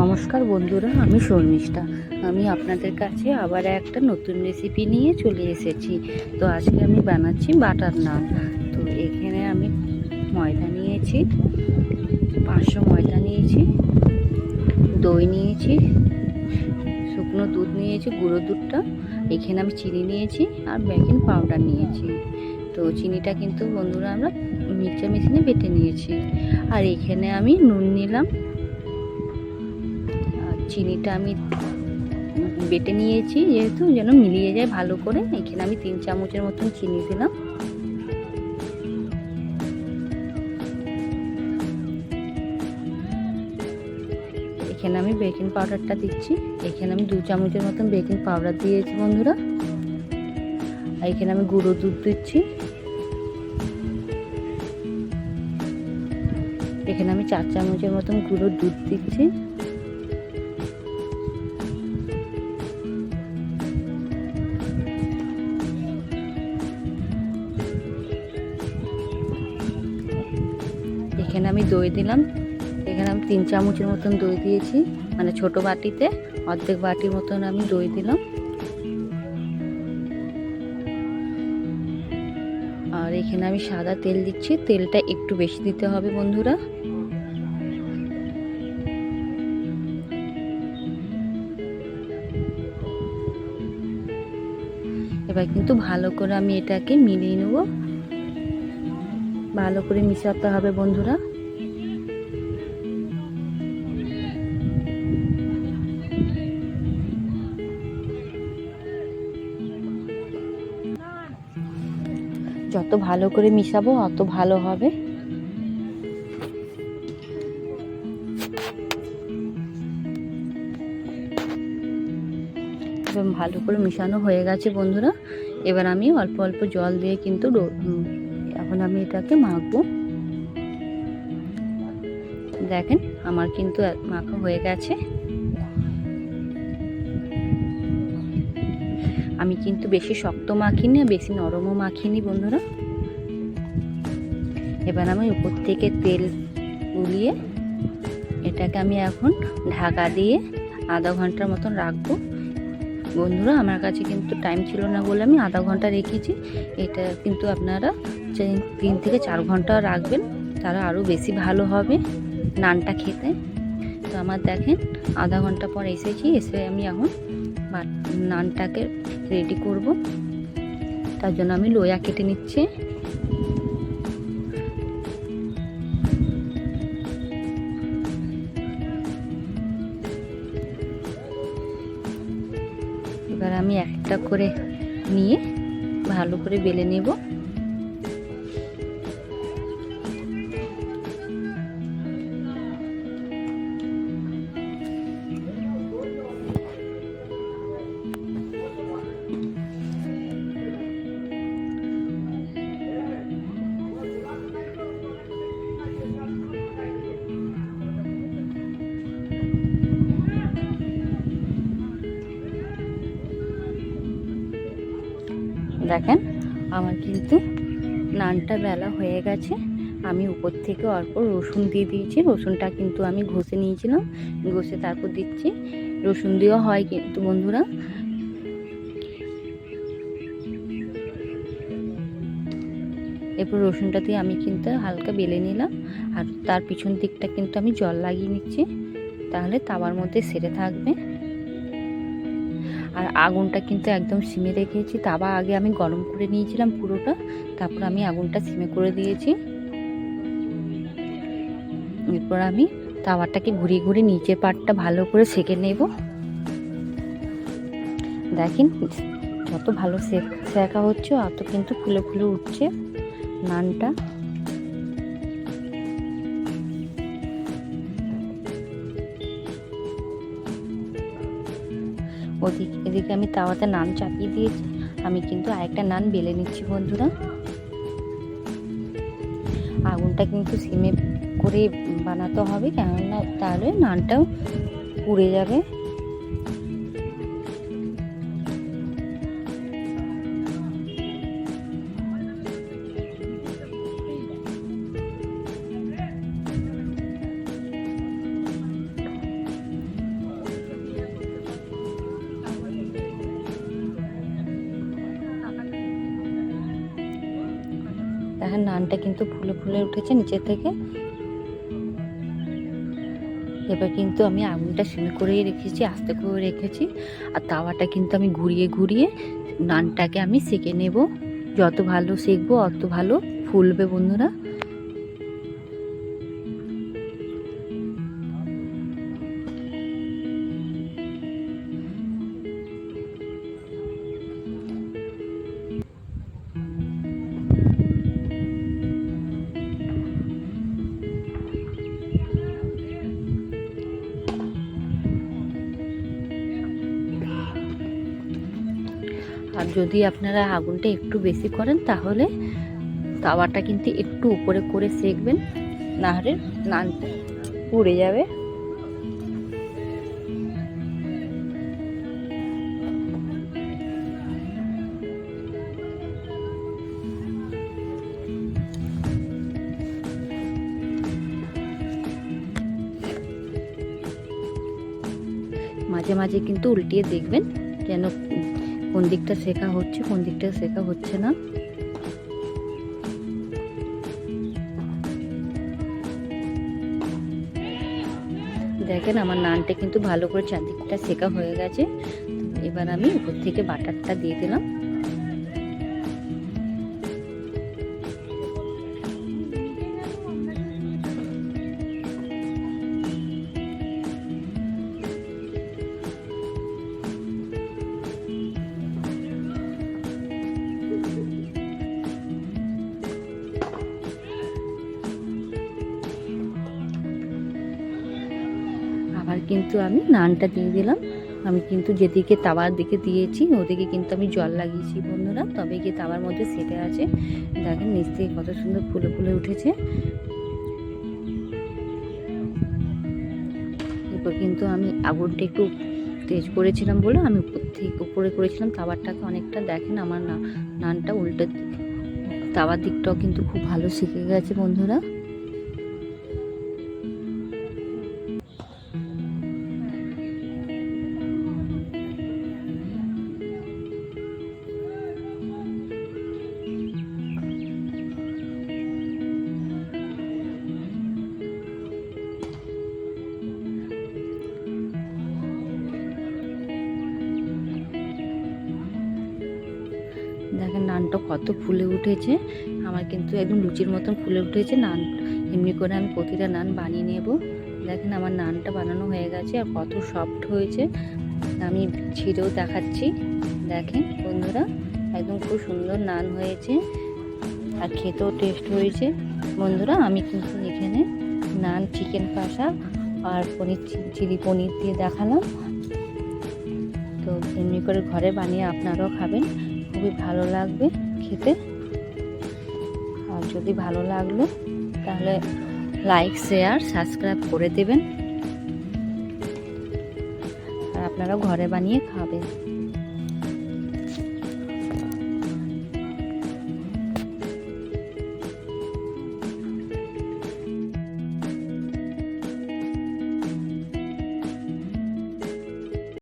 নমস্কার বন্ধুরা, আমি শর্মিষ্ঠা। আমি আপনাদের কাছে আবার একটা নতুন রেসিপি নিয়ে চলে এসেছি। তো আজকে আমি বানাচ্ছি বাটার নান। তো এখানে আমি ময়দা নিয়েছি, 500 ময়দা নিয়েছি, দই নিয়েছি, শুকনো দুধ নিয়েছি, গুঁড়ো দুধটা। এখানে আমি চিনি নিয়েছি আর বেকিং পাউডার নিয়েছি। তো চিনিটা কিন্তু বন্ধুরা আমরা মিক্সচার মেশিনে বেটে নিয়েছি। আর এখানে আমি নুন নিলাম, চিনিটা আমি বেটে নিয়েছি যেহেতু যেন মিলিয়ে যায় ভালো করে। এখানে আমি 3 চামচের মতন চিনি দিলাম। এখানে আমি বেকিং পাউডারটা দিচ্ছি। এখানে আমি 2 চামচের মতন বেকিং পাউডার দিয়েছি বন্ধুরা। আর এখানে আমি গুঁড়ো দুধ দিচ্ছি। এখানে আমি 4 চামচের মতন গুঁড়ো দুধ দিচ্ছি। এখানে আমি দই দিলাম। এখানে আমি 3 চামচের মতন দই দিয়েছি, মানে ছোট বাটিতে অর্ধেক বাটির মতন আমি দই দিলাম। আর এখানে আমি সাদা তেল দিচ্ছি। তেলটা একটু বেশি দিতে হবে বন্ধুরা। এবার কিন্তু ভালো করে আমি এটাকে মিলিয়ে নেব। ভালো করে মিশাতে হবে বন্ধুরা। যত ভালো করে মিশাবো অত ভালো হবে। ভালো করে মিশানো হয়ে গেছে বন্ধুরা। এবার আমি অল্প অল্প জল দিয়ে কিন্তু এখন আমি এটাকে মাখবো। দেখেন আমার কিন্তু মাখা হয়ে গেছে। আমি কিন্তু বেশি শক্ত মাখিনি, বেশি নরমও মাখিনি বন্ধুরা। এবার আমি উপর থেকে তেল উলিয়ে এটাকে আমি এখন ঢাকা দিয়ে আধা ঘন্টার মতন রাখবো বন্ধুরা। আমার কাছে কিন্তু টাইম ছিল না বলে আমি আধা ঘন্টা রেখেছি। এটা কিন্তু আপনারা 3 থেকে 4 ঘন্টা রাখবেন, তারা আরও বেশি ভালো হবে নানটা খেতে। তো আমার দেখেন আধা ঘন্টা পর এসেছি। এসে আমি এখন নানটাকে রেডি করব। তার জন্য আমি লোয়া কেটে নিচ্ছি। এবার আমি একটা করে নিয়ে ভালো করে বেলে নেব। দেখেন আমার কিন্তু নানটা বেলা হয়ে গেছে। আমি উপর থেকে অল্প রসুন দিয়ে দিয়েছি। রসুনটা কিন্তু আমি ঘষে নিয়েছিলাম, ঘষে তারপর দিচ্ছি। রসুন দেওয়া হয় কিন্তু বন্ধুরা। এরপর রসুনটা দিয়ে আমি কিন্তু হালকা বেলে নিলাম। আর তার পিছন দিকটা কিন্তু আমি জল লাগিয়ে নিচ্ছি, তাহলে তাওয়ার মধ্যে সেরে থাকবে। আর আগুনটা কিন্তু একদম সিমে রেখেছি। তাওয়া আগে আমি গরম করে নিয়েছিলাম পুরোটা, তারপর আমি আগুনটা সিমে করে দিয়েছি। এরপর আমি তাওয়াটাকে ঘুরিয়ে ঘুরিয়ে নিচের পাটটা ভালো করে সেঁকে নেব। দেখেন যত ভালো সেঁকা হচ্ছে অত কিন্তু ফুলে ফুলে উঠছে নানটা। এদিকে আমি তাওয়াতে নান চাপিয়ে দিয়েছি। আমি কিন্তু আরেকটা নান বেলে নিচ্ছি বন্ধুরা। আগুনটা কিন্তু সিমে করে বানাতে হবে, কেননা তাহলে নানটাও পুড়ে যাবে। দেখেন নানটা কিন্তু ফুলে ফুলে উঠেছে নিচে থেকে। এবার কিন্তু আমি আগুনটা সিম করেই রেখেছি, আস্তে করে রেখেছি। আর তাওয়াটা কিন্তু আমি ঘুরিয়ে ঘুরিয়ে নানটাকে আমি সেঁকে নেব। যত ভালো সেঁকবো অত ভালো ফুলবে বন্ধুরা। আর যদি আপনারা আগুনটা একটু বেশি করেন তাহলে তাওয়াটা কিন্তু একটু উপরে করে সেঁকবেন, না হলে নানটা পুড়ে যাবে। মাঝে মাঝে কিন্তু উল্টিয়ে দেখবেন যেন কোন দিকটা সেঁকা হচ্ছে কোন দিকটা সেঁকা হচ্ছে না। দেখেন আমার নানটা কিন্তু ভালো করে চারদিকটা সেঁকা হয়ে গেছে। এবার আমি উপর থেকে বাটারটা দিয়ে দিলাম। আবার কিন্তু আমি নানটা দিয়ে দিলাম। আমি কিন্তু যেদিকে তাওয়ার দিকে দিয়েছি ওদিকে কিন্তু আমি জল লাগিয়েছি বন্ধুরা, তবে গিয়ে তাওয়ার মধ্যে সেটে আছে। দেখেন নিচ থেকে কত সুন্দর ফুলে ফুলে উঠেছে। এরপর কিন্তু আমি আগুনটা একটু তেজ করেছিলাম বলে আমি উপরে করেছিলাম তাওয়ারটাকে অনেকটা। দেখেন আমার নানটা উল্টে তাওয়ার দিকটাও কিন্তু খুব ভালো শিখে গেছে বন্ধুরা। দেখেন নানটা কত ফুলে উঠেছে, আমার কিন্তু একদম লুচির মতন ফুলে উঠেছে নান। এমনি করে আমি প্রতিটা নান বানিয়ে নেব। দেখেন আমার নানটা বানানো হয়ে গেছে আর কত সফট হয়েছে। আমি ছিঁড়েও দেখাচ্ছি। দেখেন বন্ধুরা একদম খুব সুন্দর নান হয়েছে আর খেতেও টেস্ট হয়েছে বন্ধুরা। আমি কিন্তু এখানে নান, চিকেন কষা আর চিলি পনির দিয়ে দেখালাম। তো এমনি করে ঘরে বানিয়ে আপনারাও খাবেন, খুবই ভালো লাগবে খেতে। আর যদি ভালো লাগলো তাহলে লাইক, শেয়ার, সাবস্ক্রাইব করে দেবেন আর আপনারাও ঘরে বানিয়ে খাবেন।